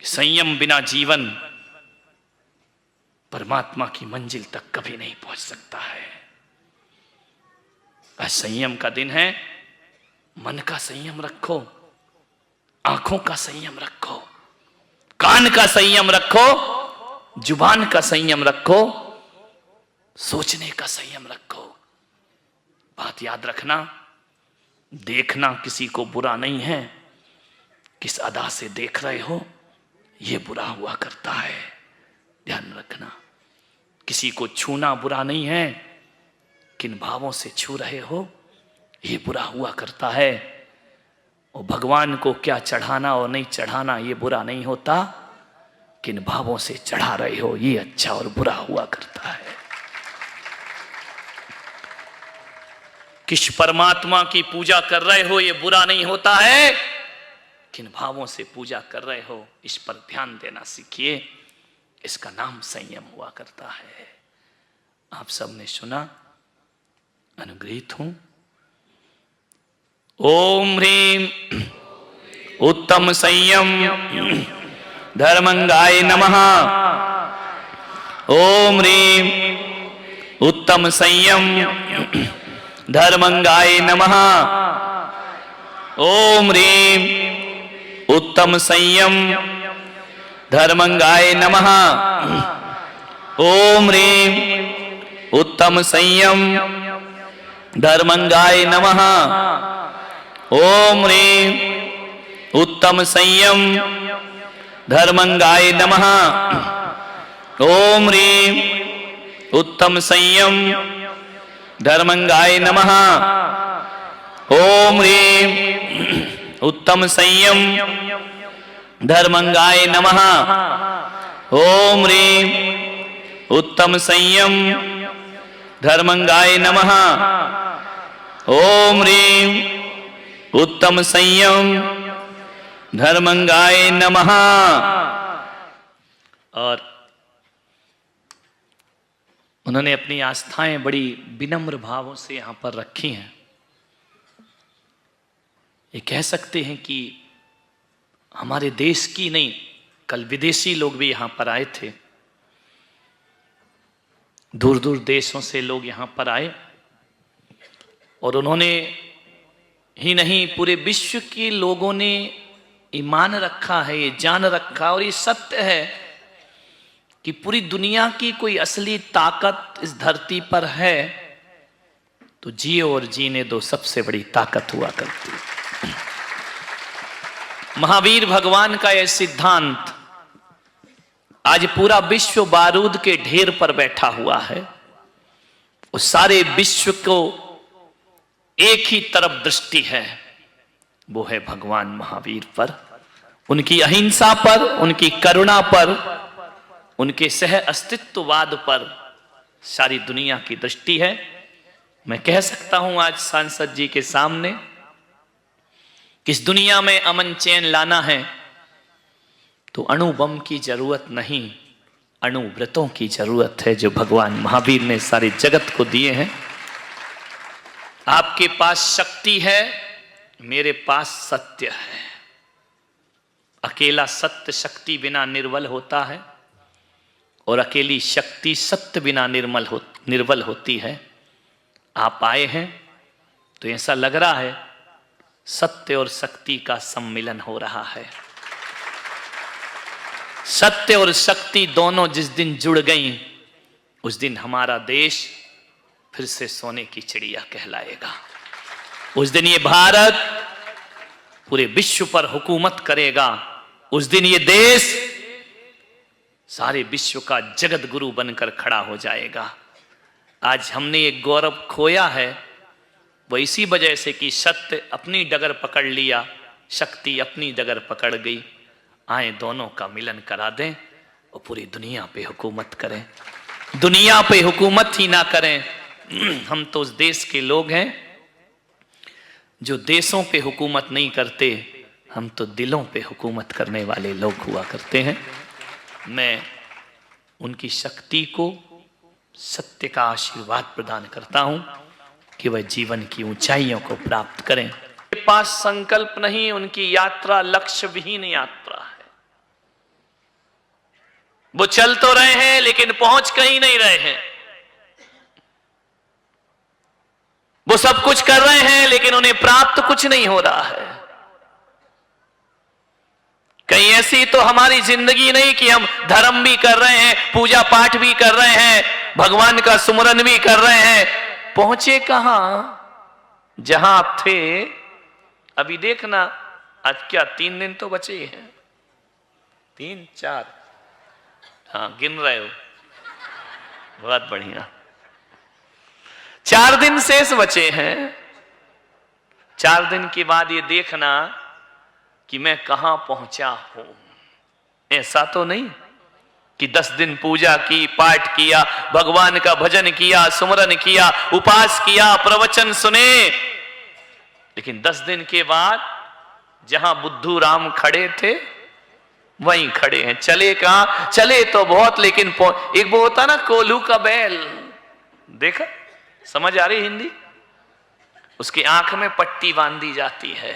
कि संयम बिना जीवन परमात्मा की मंजिल तक कभी नहीं पहुंच सकता है। आज संयम का दिन है। मन का संयम रखो, आंखों का संयम रखो, कान का संयम रखो, जुबान का संयम रखो, सोचने का संयम रखो। बात याद रखना, देखना किसी को बुरा नहीं है। किस अदा से देख रहे हो यह बुरा हुआ करता है, ध्यान रखना। किसी को छूना बुरा नहीं है, किन भावों से छू रहे हो यह बुरा हुआ करता है। और भगवान को क्या चढ़ाना और नहीं चढ़ाना यह बुरा नहीं होता, किन भावों से चढ़ा रहे हो यह अच्छा और बुरा हुआ करता है। किस परमात्मा की पूजा कर रहे हो यह बुरा नहीं होता है, किन भावों से पूजा कर रहे हो इस पर ध्यान देना सीखिए। इसका नाम संयम हुआ करता है। आप सबने सुना, अनुग्रहित हूं। ओम ह्रीं उत्तम संयम धर्मंगाय नमः। ओम ह्रीं उत्तम संयम धर्मंगाय नमः। ओम ह्रीं उत्तम संयम धर्मंगाय नमः। ओम ह्रीं उत्तम संयम धर्मंगाय नमः। ओम ह्रीं उत्तम संयम धर्मंगाय नमः। ओम ह्रीं उत्तम संयम धर्मंगाय नमः। ओम ह्रीं उत्तम संयम धर्मंगाय नमः। ओम ह्रीं उत्तम संयम धर्मंगाय नमः। ओम ह्रीं उत्तम संयम धर्मंगाय नमः। और उन्होंने अपनी आस्थाएं बड़ी विनम्र भावों से यहां पर रखी हैं। ये कह सकते हैं कि हमारे देश की नहीं, कल विदेशी लोग भी यहां पर आए थे। दूर दूर देशों से लोग यहां पर आए और उन्होंने ही नहीं, पूरे विश्व के लोगों ने ईमान रखा है, ये जान रखा और ये सत्य है कि पूरी दुनिया की कोई असली ताकत इस धरती पर है तो जियो और जीने दो सबसे बड़ी ताकत हुआ करती है। महावीर भगवान का यह सिद्धांत आज पूरा विश्व बारूद के ढेर पर बैठा हुआ है। उस सारे विश्व को एक ही तरफ दृष्टि है, वो है भगवान महावीर पर, उनकी अहिंसा पर, उनकी करुणा पर, उनके सह अस्तित्ववाद पर सारी दुनिया की दृष्टि है। मैं कह सकता हूं आज सांसद जी के सामने कि इस दुनिया में अमन चैन लाना है तो अणु बम की जरूरत नहीं, अणुव्रतों की जरूरत है जो भगवान महावीर ने सारे जगत को दिए हैं। आपके पास शक्ति है, मेरे पास सत्य है। अकेला सत्य शक्ति बिना निर्बल होता है और अकेली शक्ति सत्य बिना निर्बल होती है। आप आए हैं तो ऐसा लग रहा है सत्य और शक्ति का सम्मिलन हो रहा है। सत्य और शक्ति दोनों जिस दिन जुड़ गई उस दिन हमारा देश फिर से सोने की चिड़िया कहलाएगा। उस दिन ये भारत पूरे विश्व पर हुकूमत करेगा। उस दिन ये देश सारे विश्व का जगत गुरु बनकर खड़ा हो जाएगा। आज हमने एक गौरव खोया है वो इसी वजह से कि सत्य अपनी डगर पकड़ लिया, शक्ति अपनी डगर पकड़ गई। आए दोनों का मिलन करा दें और पूरी दुनिया पे हुकूमत करें। दुनिया पे हुकूमत ही ना करें, हम तो उस देश के लोग हैं जो देशों पे हुकूमत नहीं करते, हम तो दिलों पे हुकूमत करने वाले लोग हुआ करते हैं। मैं उनकी शक्ति को, सत्य का आशीर्वाद प्रदान करता हूं कि वह जीवन की ऊंचाइयों को प्राप्त करें। उनके पास संकल्प नहीं, उनकी यात्रा लक्ष्य विहीन यात्रा है। वो चल तो रहे हैं लेकिन पहुंच कहीं नहीं रहे हैं। वो सब कुछ कर रहे हैं लेकिन उन्हें प्राप्त कुछ नहीं हो रहा है। कहीं ऐसी तो हमारी जिंदगी नहीं कि हम धर्म भी कर रहे हैं, पूजा पाठ भी कर रहे हैं, भगवान का सुमरन भी कर रहे हैं, पहुंचे कहां? जहां आप थे। अभी देखना, आज क्या 3 दिन तो बचे हैं, 3 4, हाँ गिन रहे हो, बहुत बढ़िया। 4 दिन शेष बचे हैं। 4 दिन के बाद ये देखना कि मैं कहां पहुंचा हूं। ऐसा तो नहीं कि 10 दिन पूजा की, पाठ किया, भगवान का भजन किया, सुमरन किया, उपास किया, प्रवचन सुने, लेकिन 10 दिन के बाद जहां बुद्धू राम खड़े थे वहीं खड़े हैं। चले कहां? चले तो बहुत, लेकिन एक वो होता ना कोल्हू का बैल, देखा? समझ आ रही हिंदी? उसकी आंख में पट्टी बांधी जाती है,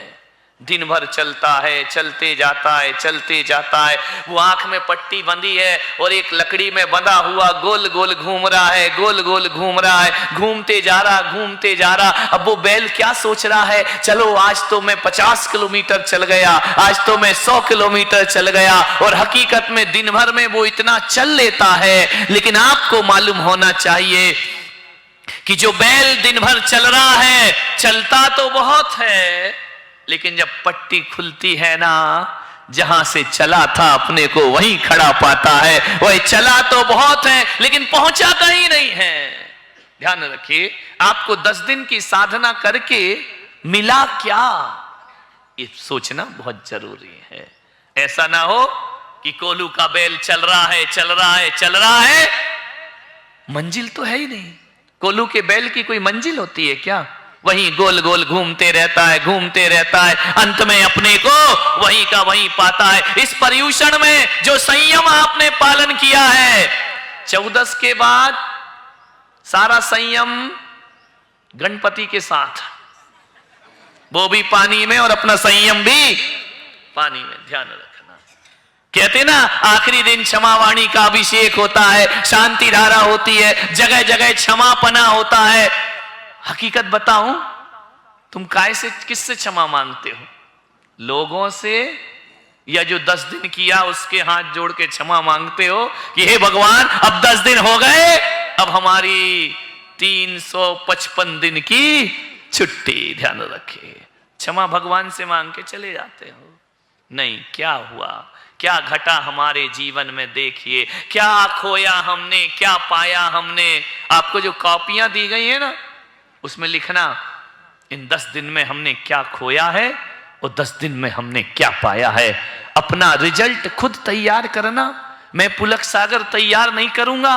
दिन भर चलता है, चलते जाता है, चलते जाता है, वो आंख में पट्टी बंधी है और एक लकड़ी में बंधा हुआ गोल गोल घूम रहा है, गोल गोल घूम रहा है, घूमते जा रहा, घूमते जा रहा। अब वो बैल क्या सोच रहा है? चलो आज तो मैं 50 किलोमीटर चल गया, आज तो मैं 100 किलोमीटर चल गया। और हकीकत में दिन भर में वो इतना चल लेता है, लेकिन आपको मालूम होना चाहिए कि जो बैल दिन भर चल रहा है, चलता तो बहुत है, लेकिन जब पट्टी खुलती है ना, जहां से चला था अपने को वहीं खड़ा पाता है। वही चला तो बहुत है लेकिन पहुंचा कहीं नहीं है। ध्यान रखिए, आपको 10 दिन की साधना करके मिला क्या, ये सोचना बहुत जरूरी है। ऐसा ना हो कि कोल्हू का बैल चल रहा है, चल रहा है, चल रहा है, मंजिल तो है ही नहीं। कोल्हू के बैल की कोई मंजिल होती है क्या? वहीं गोल गोल घूमते रहता है, घूमते रहता है, अंत में अपने को वहीं का वहीं पाता है। इस पर्यूषण में जो संयम आपने पालन किया है, 14 के बाद सारा संयम गणपति के साथ, वो भी पानी में और अपना संयम भी पानी में। ध्यान रखना, कहते ना आखिरी दिन क्षमावाणी का अभिषेक होता है, शांति धारा होती है, जगह जगह क्षमापना होता है। हकीकत बताऊं, तुम काय से, किससे क्षमा मांगते हो? लोगों से, या जो 10 दिन किया उसके हाथ जोड़ के क्षमा मांगते हो कि हे भगवान अब 10 दिन हो गए, अब हमारी 355 दिन की छुट्टी। ध्यान रखे, क्षमा भगवान से मांग के चले जाते हो? नहीं। क्या हुआ, क्या घटा हमारे जीवन में? देखिए क्या खोया हमने, क्या पाया हमने। आपको जो कॉपियां दी गई है ना, उसमें लिखना इन 10 दिन में हमने क्या खोया है और 10 दिन में हमने क्या पाया है। अपना रिजल्ट खुद तैयार करना। मैं पुलक सागर तैयार नहीं करूंगा,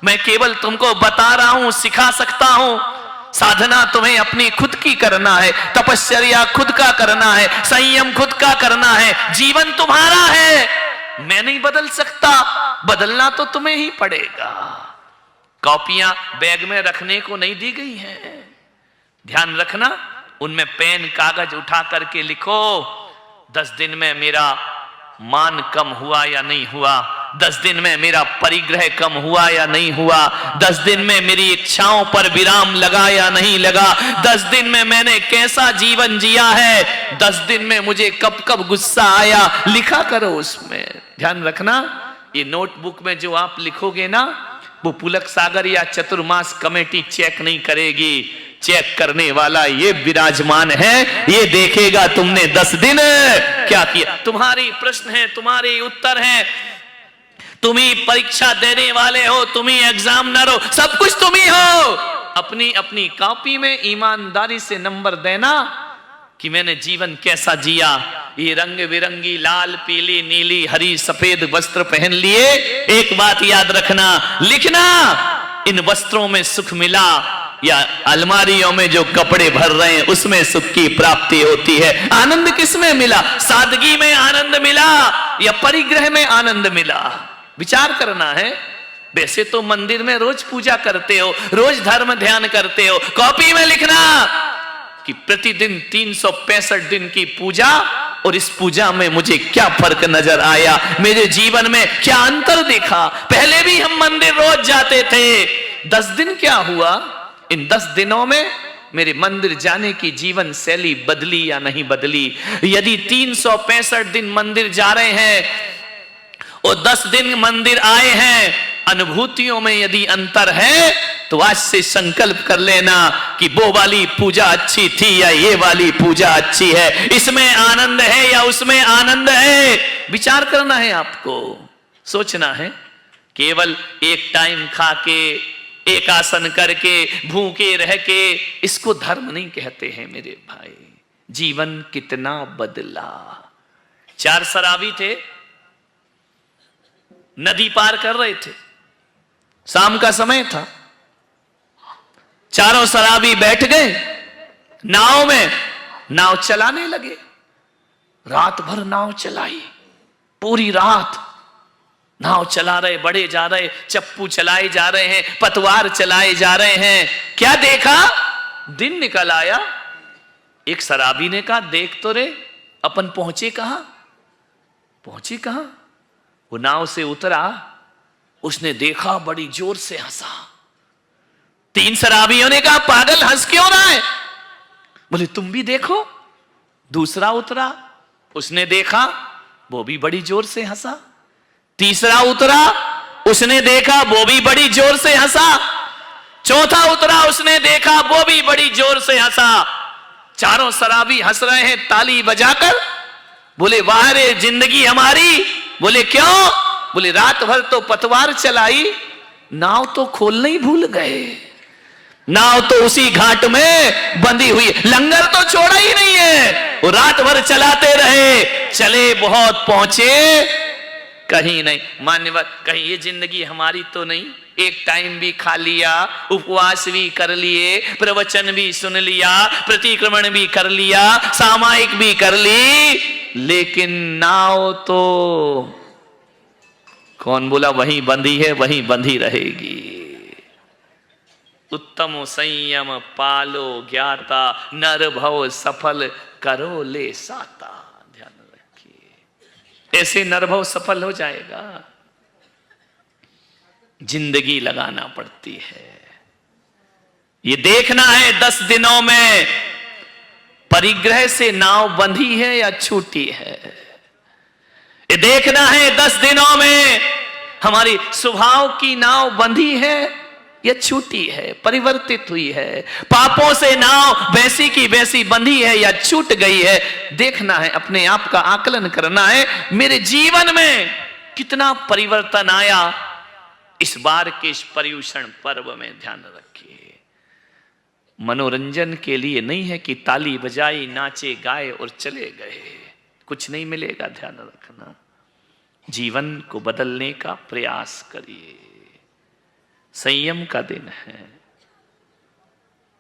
मैं केवल तुमको बता रहा हूं, सिखा सकता हूं। साधना तुम्हें अपनी खुद की करना है, तपश्चर्या खुद का करना है, संयम खुद का करना है। जीवन तुम्हारा है, मैं नहीं बदल सकता, बदलना तो तुम्हें ही पड़ेगा। कॉपियां बैग में रखने को नहीं दी गई हैं। ध्यान रखना, उनमें पेन कागज उठा करके लिखो 10 दिन में मेरा मान कम हुआ या नहीं हुआ, 10 दिन में मेरा परिग्रह कम हुआ या नहीं हुआ, 10 दिन में मेरी इच्छाओं पर विराम लगा या नहीं लगा, 10 दिन में मैंने कैसा जीवन जिया है, 10 दिन में मुझे कब कब गुस्सा आया, लिखा करो उसमें। ध्यान रखना, ये नोटबुक में जो आप लिखोगे ना, वो पुलक सागर या चतुर्मास कमेटी चेक नहीं करेगी। चेक करने वाला ये विराजमान है, ये देखेगा तुमने 10 दिन क्या किया। तुम्हारी प्रश्न है, तुम्हारे उत्तर है, तुम ही परीक्षा देने वाले हो, तुम ही एग्जामिनर हो, सब कुछ तुम ही हो। अपनी अपनी कॉपी में ईमानदारी से नंबर देना कि मैंने जीवन कैसा जिया। ये रंग बिरंगी लाल पीली नीली हरी सफेद वस्त्र पहन लिए, एक बात याद रखना, लिखना इन वस्त्रों में सुख मिला या अलमारियों में जो कपड़े भर रहे हैं उसमें सुख की प्राप्ति होती है। आनंद किसमें मिला? सादगी में आनंद मिला या परिग्रह में आनंद मिला? विचार करना है। वैसे तो मंदिर में रोज पूजा करते हो, रोज धर्म ध्यान करते हो, कॉपी में लिखना कि प्रतिदिन 365 दिन की पूजा और इस पूजा में मुझे क्या फर्क नजर आया, मेरे जीवन में क्या अंतर दिखा। पहले भी हम मंदिर रोज जाते थे, 10 दिन क्या हुआ, इन 10 दिनों में मेरे मंदिर जाने की जीवन शैली बदली या नहीं बदली। यदि 365 दिन मंदिर जा रहे हैं और 10 दिन मंदिर आए हैं, अनुभूतियों में यदि अंतर है तो आज से संकल्प कर लेना कि वो वाली पूजा अच्छी थी या ये वाली पूजा अच्छी है, इसमें आनंद है या उसमें आनंद है। विचार करना है, आपको सोचना है। केवल एक टाइम खा के, एक आसन करके, भूखे रह के, इसको धर्म नहीं कहते हैं मेरे भाई। जीवन कितना बदला। 4 शराबी थे, नदी पार कर रहे थे, शाम का समय था। चारों शराबी बैठ गए नाव में, नाव चलाने लगे। रात भर नाव चलाई, पूरी रात नाव चला रहे, बढ़े जा रहे, चप्पू चलाए जा रहे हैं, पतवार चलाए जा रहे हैं। क्या देखा, दिन निकल आया। एक शराबी ने कहा, देख तो रे अपन पहुंचे कहां, पहुंचे कहां। वो नाव से उतरा, उसने देखा, बड़ी जोर से हंसा। 3 शराबियों ने कहा, पागल हंस क्यों रहा है। बोले तुम भी देखो। दूसरा उतरा, उसने देखा, वो भी बड़ी जोर से हंसा। तीसरा उतरा, उसने देखा, वो भी बड़ी जोर से हंसा। चौथा उतरा, उसने देखा, वो भी बड़ी जोर से हंसा। चारों शराबी हंस रहे हैं ताली बजाकर। बोले वाह रे जिंदगी हमारी। बोले क्यों। बोले रात भर तो पतवार चलाई, नाव तो खोलना ही भूल गए। नाव तो उसी घाट में बंधी हुई, लंगर तो छोड़ा ही नहीं है। वो रात भर चलाते रहे, चले बहुत, पहुंचे कहीं नहीं। मान्यवर, कहीं ये जिंदगी हमारी तो नहीं। एक टाइम भी खा लिया, उपवास भी कर लिए, प्रवचन भी सुन लिया, प्रतिक्रमण भी कर लिया, सामायिक भी कर ली, लेकिन नाव तो कौन बोला वहीं बंधी है, वहीं बंधी रहेगी। उत्तम संयम पालो ज्ञाता, नर भव सफल करो ले साता। ध्यान रखिए, ऐसे नर भव सफल हो जाएगा। जिंदगी लगाना पड़ती है। ये देखना है 10 दिनों में परिग्रह से नाव बंधी है या छूटी है। ये देखना है 10 दिनों में हमारी स्वभाव की नाव बंधी है या छूटी है, परिवर्तित हुई है। पापों से नाव वैसी की वैसी बंधी है या छूट गई है। देखना है, अपने आप का आकलन करना है, मेरे जीवन में कितना परिवर्तन आया इस बार के इस पर्युषण पर्व में। ध्यान रखिए, मनोरंजन के लिए नहीं है कि ताली बजाई, नाचे गाए और चले गए, कुछ नहीं मिलेगा। ध्यान रखना, जीवन को बदलने का प्रयास करिए। संयम का दिन है,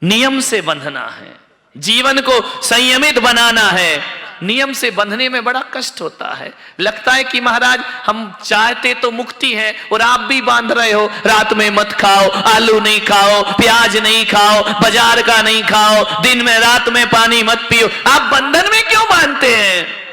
नियम से बंधना है, जीवन को संयमित बनाना है। नियम से बंधने में बड़ा कष्ट होता है। लगता है कि महाराज हम चाहते तो मुक्ति है और आप भी बांध रहे हो, रात में मत खाओ, आलू नहीं खाओ, प्याज नहीं खाओ, बाजार का नहीं खाओ, दिन में रात में पानी मत पियो। आप बंधन में क्यों बांधते हैं।